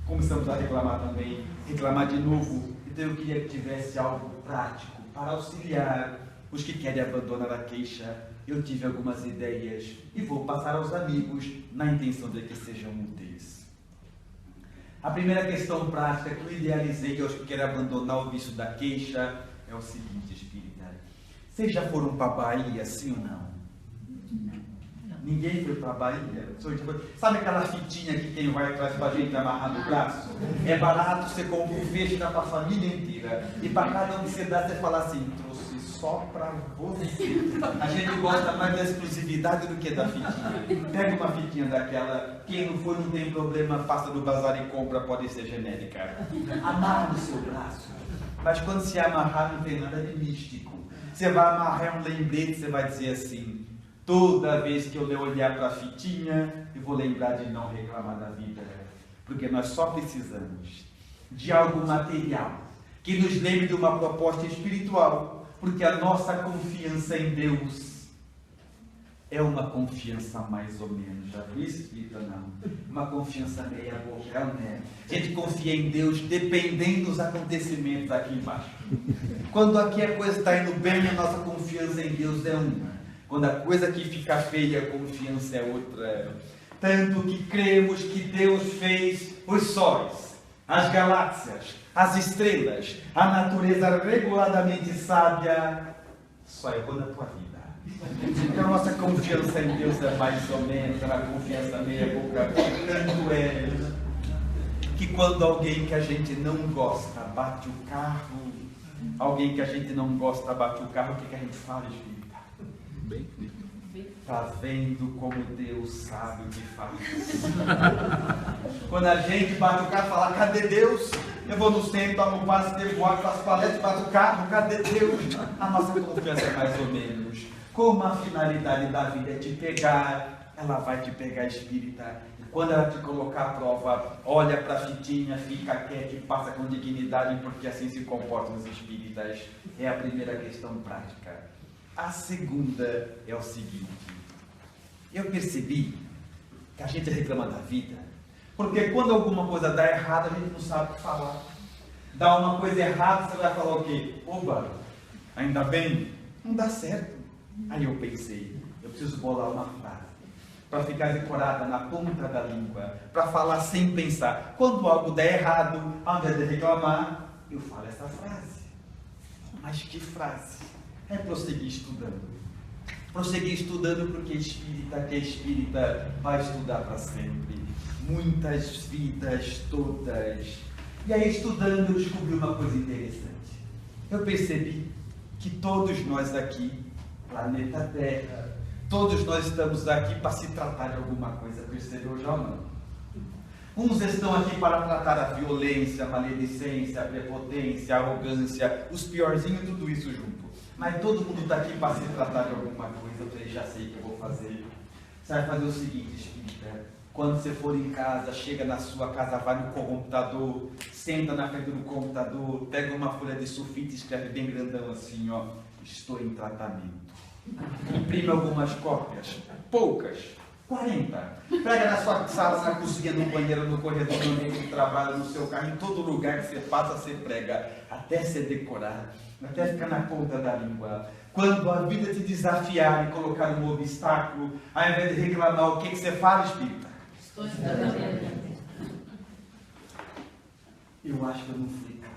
começamos a reclamar também, reclamar de novo. Então, eu queria que tivesse algo prático para auxiliar os que querem abandonar a queixa. Eu tive algumas ideias e vou passar aos amigos na intenção de que sejam úteis. A primeira questão prática que eu idealizei aos que querem abandonar o vício da queixa é o seguinte, espírita: vocês já foram para a Bahia, sim ou não? Ninguém foi para a Bahia? Sabe aquela fitinha que quem vai atrás para a gente amarrar no braço? É barato, você compra um feixe, dá para a família inteira. E para cada um que você dá, você fala assim: trouxe só para você. A gente gosta mais da exclusividade do que da fitinha. Pega uma fitinha daquela, quem não foi não tem problema, passa no bazar e compra, pode ser genérica. Amarra no seu braço. Mas quando se amarrar, não tem nada de místico. Você vai amarrar um lembrete, você vai dizer assim: toda vez que eu olhar para a fitinha, eu vou lembrar de não reclamar da vida. Porque nós só precisamos de algo material que nos lembre de uma proposta espiritual. Porque a nossa confiança em Deus é uma confiança mais ou menos. Já viu isso, Vitor? Não. Uma confiança meia boca, né? A gente confia em Deus dependendo dos acontecimentos aqui embaixo. Quando aqui a coisa está indo bem, a nossa confiança em Deus é uma. Quando a coisa aqui fica feia, a confiança é outra. Tanto que cremos que Deus fez os sóis, as galáxias, as estrelas, a natureza reguladamente sábia, só errou na tua vida. Então a nossa confiança em Deus é mais ou menos, uma confiança meia boca. Tanto é que quando alguém que a gente não gosta bate o carro, alguém que a gente não gosta bate o carro, o que a gente fala, espírita? Está vendo como Deus sabe o que faz. Quando a gente bate o carro e fala: cadê Deus? Eu vou no centro, tomo passe, devo ar, faço palestra, bato o carro, cadê Deus? A nossa confiança é mais ou menos. Como a finalidade da vida é te pegar, ela vai te pegar, espírita. E quando ela te colocar à prova, olha para a fitinha, fica quieto e passa com dignidade, porque assim se comportam os espíritas. É a primeira questão prática. A segunda é o seguinte: eu percebi que a gente reclama da vida, porque quando alguma coisa dá errado, a gente não sabe o que falar. Dá uma coisa errada, você vai falar o quê? Oba, ainda bem, não dá certo. Aí eu pensei, eu preciso bolar uma frase, para ficar decorada na ponta da língua, para falar sem pensar. Quando algo der errado, ao invés de reclamar, eu falo essa frase. Mas que frase? É prosseguir estudando. Prosseguir estudando, porque espírita que é espírita vai estudar para sempre. Muitas vidas, todas. E aí, estudando, eu descobri uma coisa interessante. Eu percebi que todos nós aqui, planeta Terra, Todos nós estamos aqui para se tratar de alguma coisa, percebeu já ou não? Uns estão aqui para tratar a violência, a maledicência, a prepotência, a arrogância, os piorzinhos, tudo isso junto. Mas todo mundo está aqui para se tratar de alguma coisa. Eu falei, já sei o que eu vou fazer. Você vai fazer o seguinte, espírita. Quando você for em casa, chega na sua casa, vai no computador, senta na frente do computador, pega uma folha de sulfite e escreve bem grandão assim, ó, estou em tratamento. Imprime algumas cópias, poucas, 40. Pega na sua sala, na cozinha, no banheiro, no corredor, no ambiente de trabalho, no seu carro, em todo lugar que você passa, você prega, até você decorar, até ficar na ponta da língua. Quando a vida te desafiar e colocar um obstáculo, ao invés de reclamar, o que você fala, espírita? Estou em tratamento. Eu acho que eu não fui claro.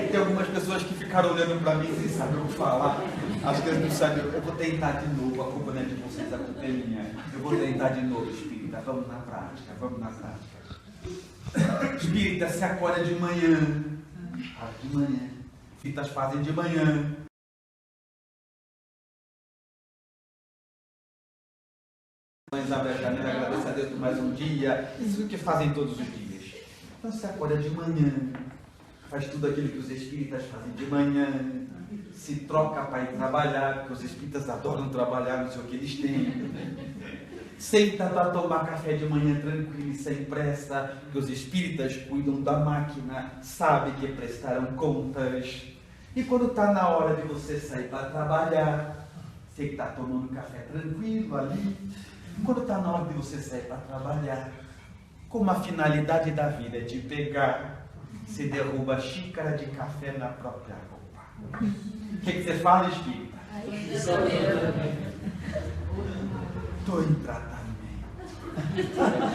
Tem algumas pessoas que ficaram olhando para mim sem saber o que falar. Acho que eles não sabem. Eu vou tentar de novo. A culpa não é de vocês, a culpa é minha. Eu vou tentar de novo, espírita. Vamos na prática, vamos na prática. Espírita, se acorda de manhã. De manhã. Fitas fazem de manhã. Abre a janela, agradeça a Deus por mais um dia. Isso é o que fazem todos os dias. Então se acorda de manhã, faz tudo aquilo que os espíritas fazem de manhã, se troca para ir trabalhar, porque os espíritas adoram trabalhar, não sei o que eles têm. Senta para tomar café de manhã tranquilo e sem pressa, porque os espíritas cuidam da máquina, sabem que prestaram contas. E quando está na hora de você sair para trabalhar, você que está tomando café tranquilo ali, quando está na hora de você sair para trabalhar, como a finalidade da vida é te pegar, você derruba a xícara de café na própria roupa. O que você fala, espírita? Estou em tratamento.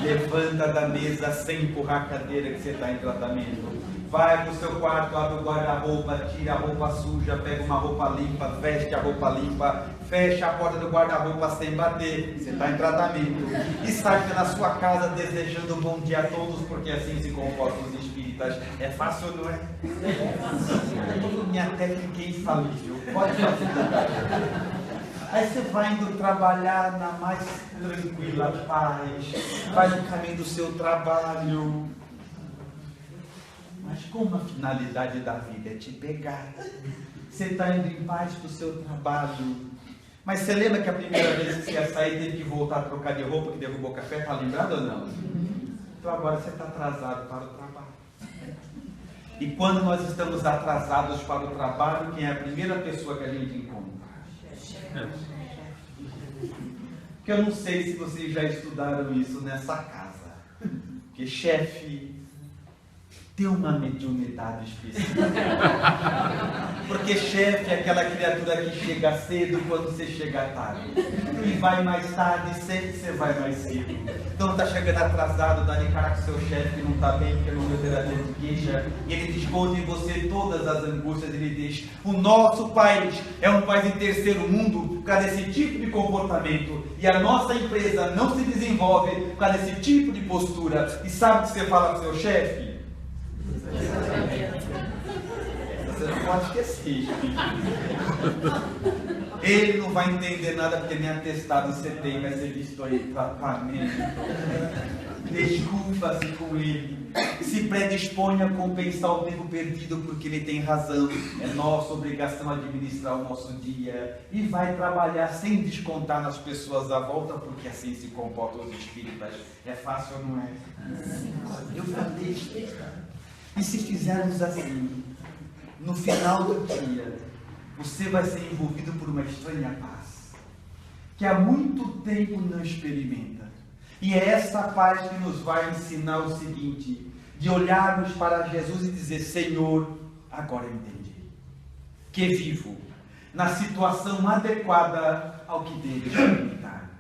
Levanta da mesa sem empurrar a cadeira que você está em tratamento. Vai para o seu quarto, abre o guarda-roupa, tira a roupa suja, pega uma roupa limpa, veste a roupa limpa, fecha a porta do guarda-roupa sem bater, você está em tratamento. E sai na sua casa desejando um bom dia a todos, porque assim se comportam os espíritas. É fácil, não é? Minha técnica é infalível, pode fazer. Aí você vai indo trabalhar na mais tranquila paz, vai no caminho do seu trabalho. Mas como a finalidade da vida é te pegar, você está indo em paz para o seu trabalho. Mas você lembra que a primeira vez que você ia sair teve que voltar a trocar de roupa, que derrubou o café? Está lembrado ou não? Então agora você está atrasado para o trabalho. E quando nós estamos atrasados para o trabalho, quem é a primeira pessoa que a gente encontra? Porque eu não sei se vocês já estudaram isso nessa casa. Porque chefe tem uma mediunidade específica. Porque chefe é aquela criatura que chega cedo quando você chega tarde. E vai mais tarde, sempre você vai mais cedo. Então está chegando atrasado, dá de cara com seu chefe que não está bem, porque não deu terapia de queixa. E ele desconta em você todas as angústias. Ele diz, o nosso país é um país em terceiro mundo por causa desse tipo de comportamento. E a nossa empresa não se desenvolve por causa desse tipo de postura. E sabe o que você fala com seu chefe? Você não pode esquecer. Ele não vai entender nada porque nem atestado você tem, vai ser visto aí tratamento. Desculpa-se com ele. Se predisponha a compensar o tempo perdido porque ele tem razão. É nossa obrigação administrar o nosso dia. E vai trabalhar sem descontar nas pessoas à volta, porque assim se comportam os espíritas. É fácil ou não é? Eu falei. E se fizermos assim, no final do dia, você vai ser envolvido por uma estranha paz, que há muito tempo não experimenta. E é essa paz que nos vai ensinar o seguinte, de olharmos para Jesus e dizer, Senhor, agora eu entendi, que vivo na situação adequada ao que devo experimentar.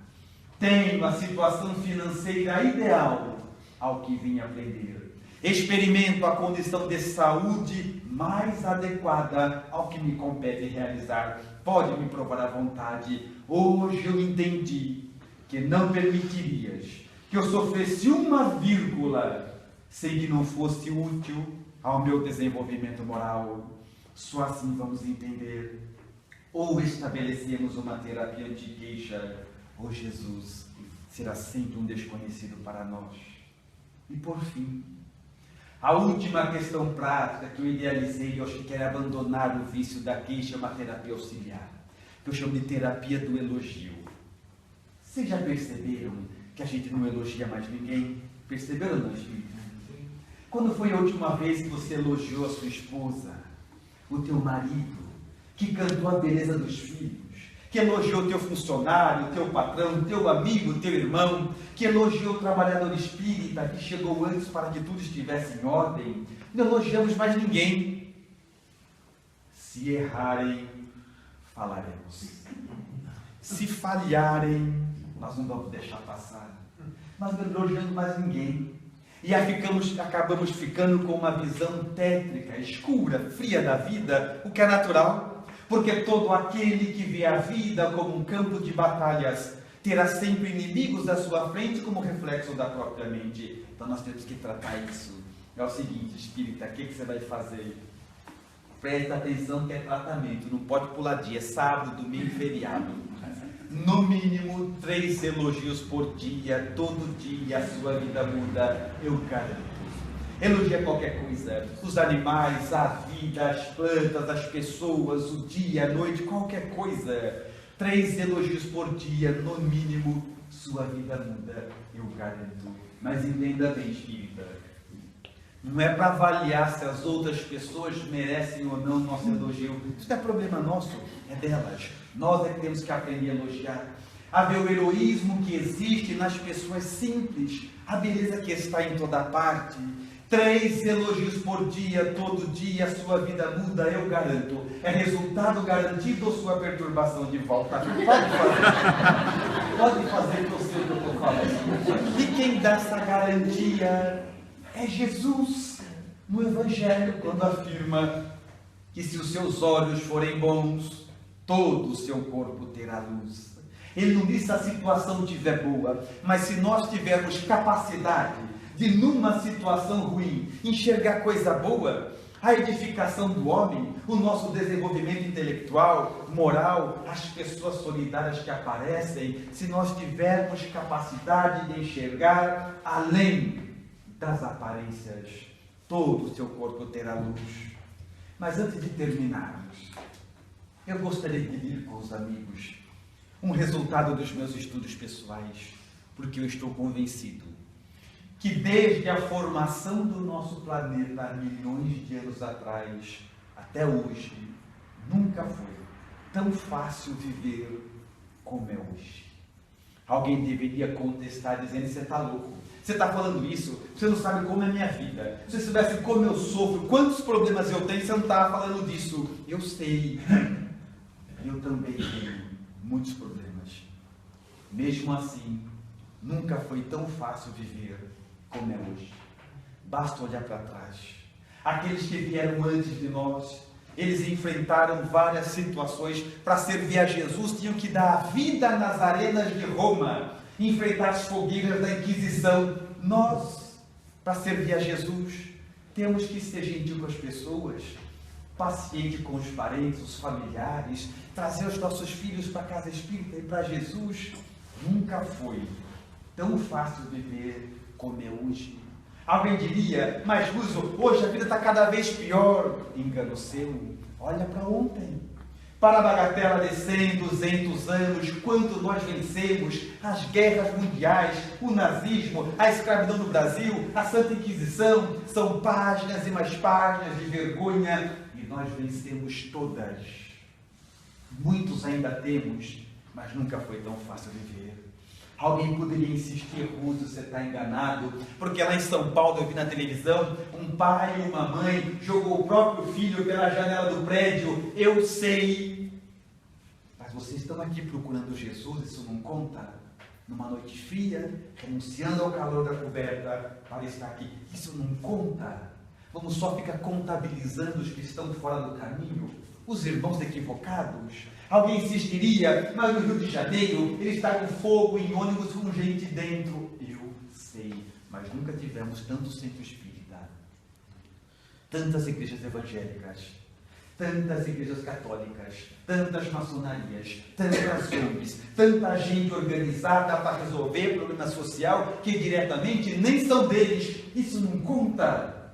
Tenho a situação financeira ideal ao que vim aprender. Experimento a condição de saúde mais adequada ao que me compete realizar. Pode me provar à vontade. Hoje eu entendi que não permitirias que eu sofresse uma vírgula sem que não fosse útil ao meu desenvolvimento moral. Só assim vamos entender ou estabelecemos uma terapia anti-queixa, ou Jesus será sempre um desconhecido para nós. E por fim, a última questão prática que eu idealizei, eu acho que quero abandonar o vício da queixa, é uma terapia auxiliar, que eu chamo de terapia do elogio. Vocês já perceberam que a gente não elogia mais ninguém? Perceberam, não, Espírito? Quando foi a última vez que você elogiou a sua esposa, o teu marido, que cantou a beleza dos filhos, que elogiou o teu funcionário, o teu patrão, o teu amigo, o teu irmão, que elogiou o trabalhador espírita, que chegou antes para que tudo estivesse em ordem? Não elogiamos mais ninguém. Se errarem, falaremos. Se falharem, nós não vamos deixar passar. Nós não elogiamos mais ninguém. E acabamos ficando com uma visão tétrica, escura, fria da vida, o que é natural, porque todo aquele que vê a vida como um campo de batalhas terá sempre inimigos à sua frente como reflexo da própria mente. Então nós temos que tratar isso. É o seguinte, espírita, o que você vai fazer? Presta atenção que é tratamento, não pode pular dia, sábado, domingo, feriado. No mínimo 3 elogios por dia, todo dia a sua vida muda, eu garanto. Elogia qualquer coisa, os animais, a vida, as plantas, as pessoas, o dia, a noite, qualquer coisa. 3 elogios por dia, no mínimo, sua vida muda, eu garanto. Mas entenda bem, espírita, não é para avaliar se as outras pessoas merecem ou não nosso elogio. Isso não é problema nosso, é delas. Nós é que temos que aprender a elogiar. A ver o heroísmo que existe nas pessoas simples, a beleza que está em toda parte. 3 elogios por dia, todo dia, a sua vida muda, eu garanto. É resultado garantido ou sua perturbação de volta? Pode fazer que eu sei o que eu estou falando. E quem dá essa garantia é Jesus, no Evangelho, quando afirma que se os seus olhos forem bons, todo o seu corpo terá luz. Ele não diz se a situação estiver boa, mas se nós tivermos capacidade de, numa situação ruim, enxergar coisa boa, a edificação do homem, o nosso desenvolvimento intelectual, moral, as pessoas solidárias que aparecem, se nós tivermos capacidade de enxergar além das aparências, todo o seu corpo terá luz. Mas antes de terminarmos, eu gostaria de dividir com os amigos um resultado dos meus estudos pessoais, porque eu estou convencido que desde a formação do nosso planeta há milhões de anos atrás até hoje, nunca foi tão fácil viver como é hoje. Alguém deveria contestar dizendo: você está louco, você está falando isso, você não sabe como é a minha vida, se você soubesse como eu sofro, quantos problemas eu tenho, você não estava falando disso. Eu sei. Eu também tenho muitos problemas. Mesmo assim, nunca foi tão fácil viver como é hoje. Basta olhar para trás. Aqueles que vieram antes de nós, eles enfrentaram várias situações. Para servir a Jesus, tinham que dar a vida nas arenas de Roma, enfrentar as fogueiras da Inquisição. Nós, para servir a Jesus, temos que ser gentil com as pessoas, paciente com os parentes, os familiares, trazer os nossos filhos para a casa espírita e para Jesus. Nunca foi tão fácil viver como é hoje. Alguém diria: mas Lúcio, hoje a vida está cada vez pior. Engano seu. Olha para ontem. Para a bagatela de 100, 200 anos, quanto nós vencemos as guerras mundiais, o nazismo, a escravidão no Brasil, a Santa Inquisição, são páginas e mais páginas de vergonha, e nós vencemos todas. Muitos ainda temos, mas nunca foi tão fácil viver. Alguém poderia insistir: Rússio, você está enganado, porque lá em São Paulo eu vi na televisão, um pai e uma mãe jogou o próprio filho pela janela do prédio. Eu sei, mas vocês estão aqui procurando Jesus, isso não conta? Numa noite fria, renunciando ao calor da coberta para estar aqui, isso não conta? Vamos só ficar contabilizando os que estão fora do caminho, os irmãos equivocados? Alguém insistiria: mas no Rio de Janeiro ele está com fogo em ônibus com gente dentro. Eu sei, mas nunca tivemos tanto centro espírita, tantas igrejas evangélicas, Tantas igrejas católicas, tantas maçonarias, tantas ONGs, tanta gente organizada para resolver problema social que diretamente nem são deles. Isso não conta.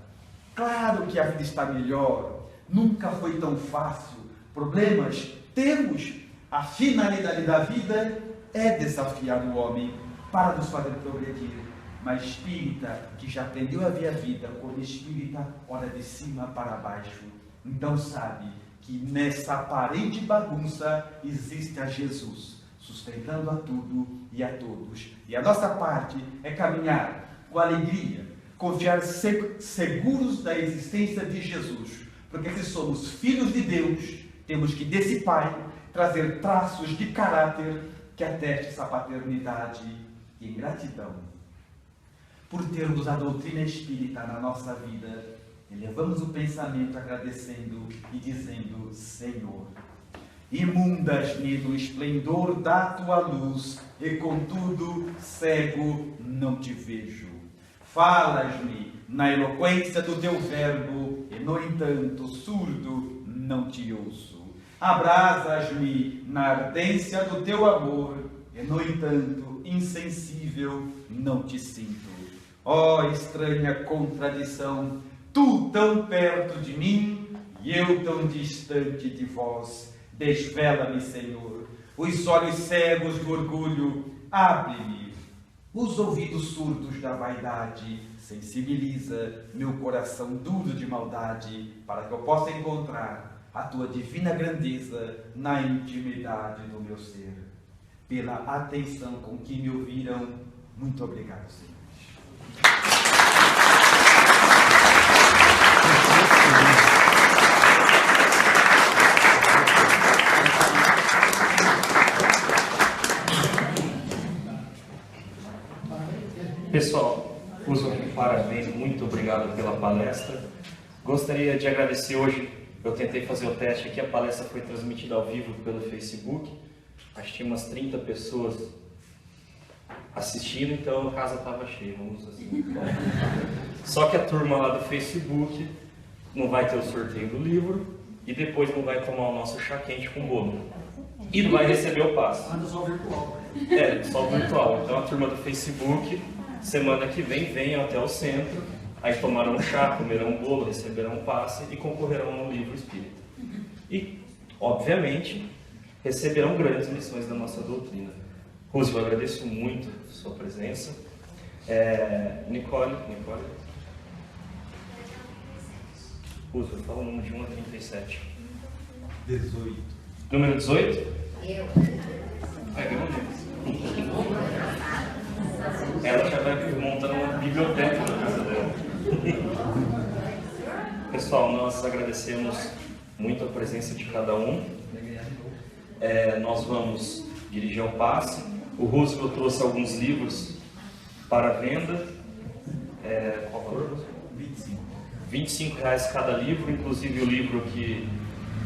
Claro que a vida está melhor, nunca foi tão fácil. Problemas temos. A finalidade da vida é desafiar o homem para nos fazer progredir. Mas espírita que já aprendeu a ver a vida como espírita, olha de cima para baixo. Então sabe que nessa aparente bagunça existe a Jesus, sustentando a tudo e a todos. E a nossa parte é caminhar com alegria, confiar seguros da existência de Jesus. Porque se somos filhos de Deus, temos que desse Pai trazer traços de caráter que ateste essa paternidade e gratidão. Por termos a doutrina espírita na nossa vida, elevamos o pensamento agradecendo e dizendo: Senhor, imundas-me no esplendor da tua luz, e contudo cego não te vejo. Falas-me na eloquência do teu verbo, e no entanto surdo não te ouço. Abrasas-me na ardência do teu amor, e no entanto insensível não te sinto. Ó estranha contradição, tu tão perto de mim e eu tão distante de vós. Desvela-me, Senhor, os olhos cegos do orgulho, abre-me os ouvidos surdos da vaidade, sensibiliza meu coração duro de maldade, para que eu possa encontrar a tua divina grandeza na intimidade do meu ser. Pela atenção com que me ouviram, muito obrigado, Senhor. Pessoal, parabéns, muito obrigado pela palestra. Gostaria de agradecer hoje, eu tentei fazer o teste aqui, a palestra foi transmitida ao vivo pelo Facebook, acho que tinha umas 30 pessoas assistindo, então a casa estava cheia, vamos assim. Só que a turma lá do Facebook não vai ter o sorteio do livro e depois não vai tomar o nosso chá quente com bolo. E não vai receber o passe. Anda só virtual. Só virtual. Então a turma do Facebook, semana que vem, venham até o centro, aí tomarão chá, comerão um bolo, receberão um passe e concorrerão ao livro espírita. E, obviamente, receberão grandes lições da nossa doutrina. Rússio, eu agradeço muito a sua presença. Nicole. Rússio, fala o número de 1 a 37. 18. Número 18? Eu. Aí ganhou Ela já vai montando uma biblioteca na casa dela. Pessoal, nós agradecemos muito a presença de cada um. Nós vamos dirigir ao passe. O Roosevelt trouxe alguns livros para venda. Qual valor? 25 reais cada livro, inclusive o livro que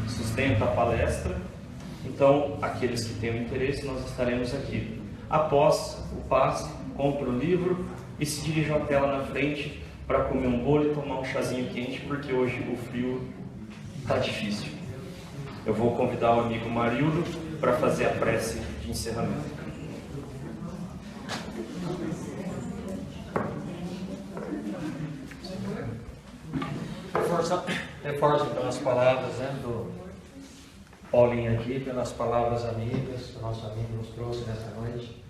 sustenta a palestra. Então, aqueles que tenham interesse, nós estaremos aqui. Após o passe, compre o livro e se dirijam até lá na frente para comer um bolo e tomar um chazinho quente, porque hoje o frio está difícil. Eu vou convidar o amigo Marildo para fazer a prece de encerramento. Reforça então as palavras do Paulinho aqui, pelas palavras amigas que o nosso amigo nos trouxe nessa noite.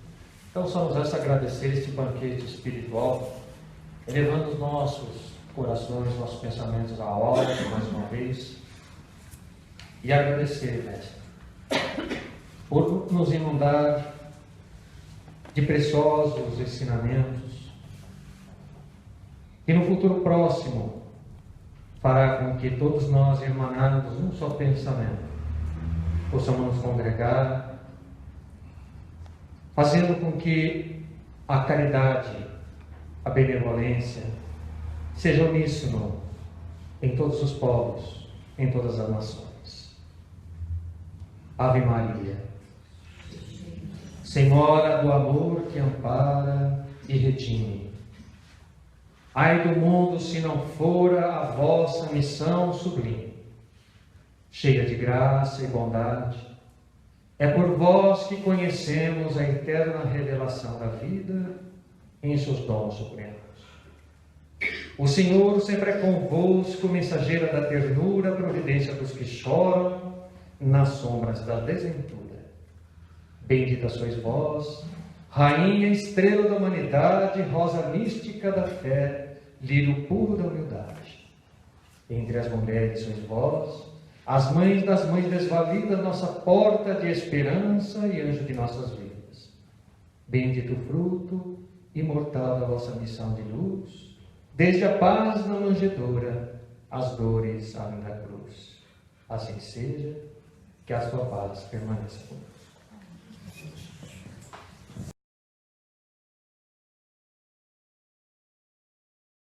Então só nos resta agradecer este banquete espiritual, elevando os nossos corações, nossos pensamentos à hora, mais uma vez, e agradecer, Mestre, por nos inundar de preciosos ensinamentos, e no futuro próximo fará com que todos nós, emanados num só pensamento, possamos nos congregar, fazendo com que a caridade, a benevolência, seja uníssono em todos os povos, em todas as nações. Ave Maria, Senhora do amor que ampara e redime, ai do mundo se não fora a vossa missão sublime. cheia de graça e bondade. É por vós que conhecemos a eterna revelação da vida em seus dons supremos. O Senhor sempre é convosco, mensageira da ternura, providência dos que choram nas sombras da desventura. Bendita sois vós, Rainha, estrela da humanidade, rosa mística da fé, lírio puro da humildade. Entre as mulheres sois vós, as mães das mães desvalidas, nossa porta de esperança e anjo de nossas vidas. Bendito o fruto imortal da vossa missão de luz, desde a paz na manjedoura, as dores além da cruz. Assim seja, que a sua paz permaneça conosco.